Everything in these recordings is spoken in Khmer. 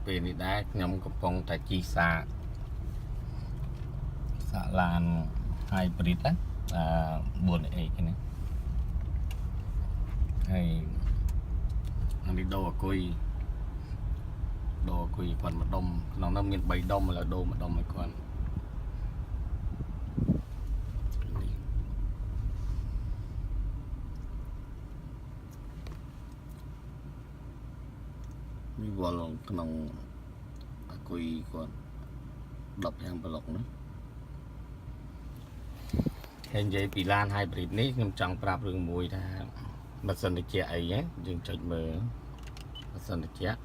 ពេលនេះដែរខ្ញុំកំពុងតែជីសាឡាន hybrid ណា4A នេះហើយនេះដូរអគុយគាត់មួយដុំក្នុងនោះមាន3ដុំឥឡូវដូរមួយដុំឲ្យគាត់នេះវល់ក្នុងអគុយគាត់15ប្លុកណាហើយនិយាយពីឡាន hybrid នេះខ្ញុំចង់ប្រាប់រឿងមួយថាម៉ាស៊ីនត្រជាក់អីយើងចុចមើលម៉ាស៊ីនត្រជាក់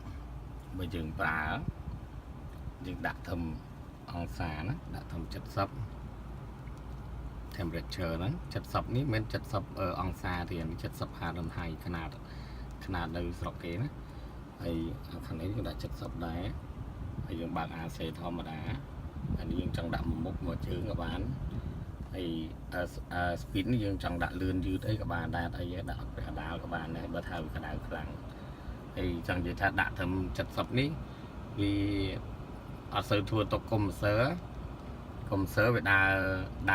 បើយើងប្រើយើងដាក់ធំអង្សាណាដាក់ធំ70 temperature ហ្នឹង70នេះមិន70អង្សាទេ70 Fahrenheit ขนาดនៅស្រុកគេណាហើយខាងនេះយើងដាក់70ដែរហើយយើងបើក AC ធម្មតាហើយយើងចង់ដាក់មួយមុខមួយជើងក៏បានហើយspeed នេះយើងចង់ដាក់លឿនយឺតអីក៏បានដែរអីដាក់អត់កដាលក៏បានដែរបើថាវាកដៅខ្លាំងហើយចង់និយាយថាដាក់ត្រឹម70នេះវាអត់សូវធ្វើទុកកុំសើវាដើ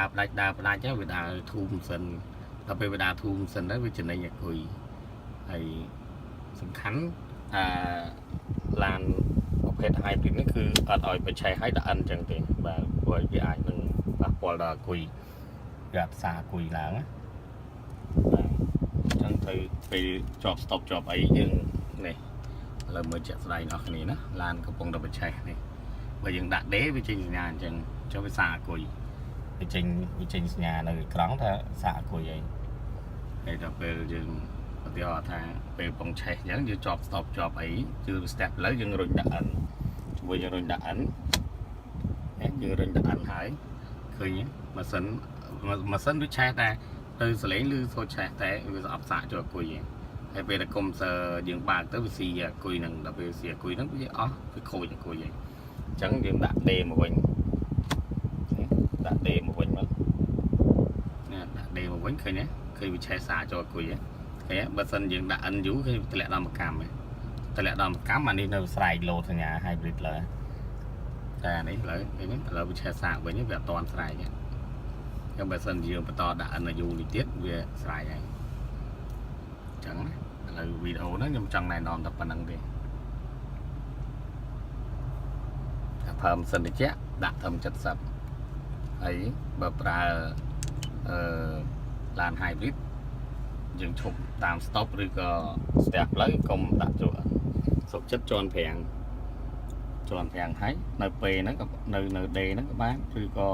រផ្ដាច់ចឹងវាដើរធូរម៉ាស៊ីនដល់ពេលវាដើរធូរម៉ាស៊ីនទៅវាចំណេញអគុយហើយសំខាន់ឡានប្រភេទ hybrid នេះគឺអត់ឲ្យបច្ឆេះឲ្យដាក់អិនចឹងទេបាទព្រោះវាអាចនឹងប៉ះពាល់ដល់អគុយវាអត់សាអគុយឡើងណាបាទចឹងទៅពេលជាប់ stop ជាប់អីយើងនេះឥឡូវមើលជាក់ស្ដែងរបស់គ្នាណាឡានកំពុងតែបច្ឆេះនេះបើយើងដាក់ដេវាចេញសញ្ញាអញ្ចឹងចុះវាសាអគុយវាចេញសញ្ញានៅក្រង់ថាសាអគុយអីហើយដល់ពេលយើងឧទាហរណ៍ថាពេលកំពុងឆេះអញ្ចឹងយើងជាប់ stop ជាប់អីគឺ step លើយើងរុញដាក់អិនជាមួយយើងរុញដាក់អិនយើងរុញដាក់អិនហើយឃើញម៉ាស៊ីនវាឆេះតែទៅសលេងឬសូឆេះតែវាស្អប់សាកចូលអគុយហើយពេលតែកុំសើយើងបើកទៅវាស៊ីអគុយហ្នឹងដល់ពេលស៊ីអគុយហ្នឹងវាអស់វាខូចអគុយហ្នឹងអញ្ចឹងយើងដាក់ដេមកវិញដាក់ដេមកវិញមកនេះដាក់ដេមកវិញឃើញទេឃើញវាឆេះសាកចូលអគុយឃើញបើសិនយើងដាក់ NU គឺតម្លាក់ដល់1កម្មតម្លាក់ដល់1កម្មអានេះនៅស្រែកលោតសញ្ញា hybrid លើតែអានេះឥឡូវវាឆេះសាកវិញវាអត់តាន់ស្រែកទេចឹងបើសិនយើងបន្តដាក់ NU នេះទៀតវាស្រែកហើយអញ្ចឹងណាឥឡូវវីដេអូហ្នឹងខ្ញុំចង់ណែនាំតែប៉ុណ្្នឹងទេប្រើម៉ាស៊ីនត្រជាក់ដាក់ធំ70ហើយបើប្រើឡាន hybrid យើងឈប់តាម stop ឬក៏ស្ទះផ្លូវកុំដាក់ជួសុខចិត្តជន់ប្រាំងហើយនៅពេលហ្នឹងក៏នៅដេហ្នឹងក៏បានឬក៏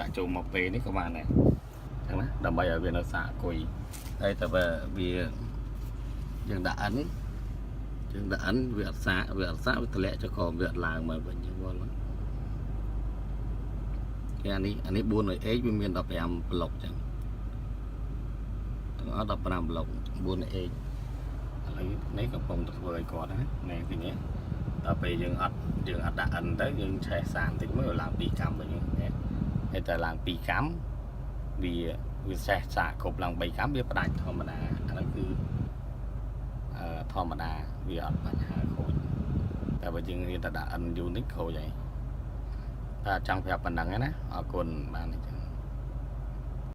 ដាក់ចូលមកពេលនេះក៏បានដែរអញ្ចឹងណាដើម្បីឲ្យវានៅសាកអគុយហើយតែបើវាយើងដាក់អិនវាអត់សាកវាតម្លាក់ចុះក៏វាអត់ឡើងមកវិញយល់គេអានេះ 4AX វាមាន15ប្លុកចឹងទាំងអស់15ប្លុក 4AX ឥឡូវនេះកំពុងតែធ្វើឲ្យគាត់ណាឃើញទេដល់ពេលយើងអត់ដាក់អិនទៅយើងឆេះសានតិចមើលឡើង2កម្មវិញហើយតែឡើង2កម្មវាឆេះសាកគ្រប់ឡើង3កម្មវាផ្ដាច់ធម្មតាអាហ្នឹងគឺធម្មតាវាអត់បញ្ហាខូចតែបើយើងរៀនតែដាក់ NU នេះខូចហើយតែចង់ប្រាប់ប៉ុណ្ណឹងណាអរគុណបានអញ្ចឹង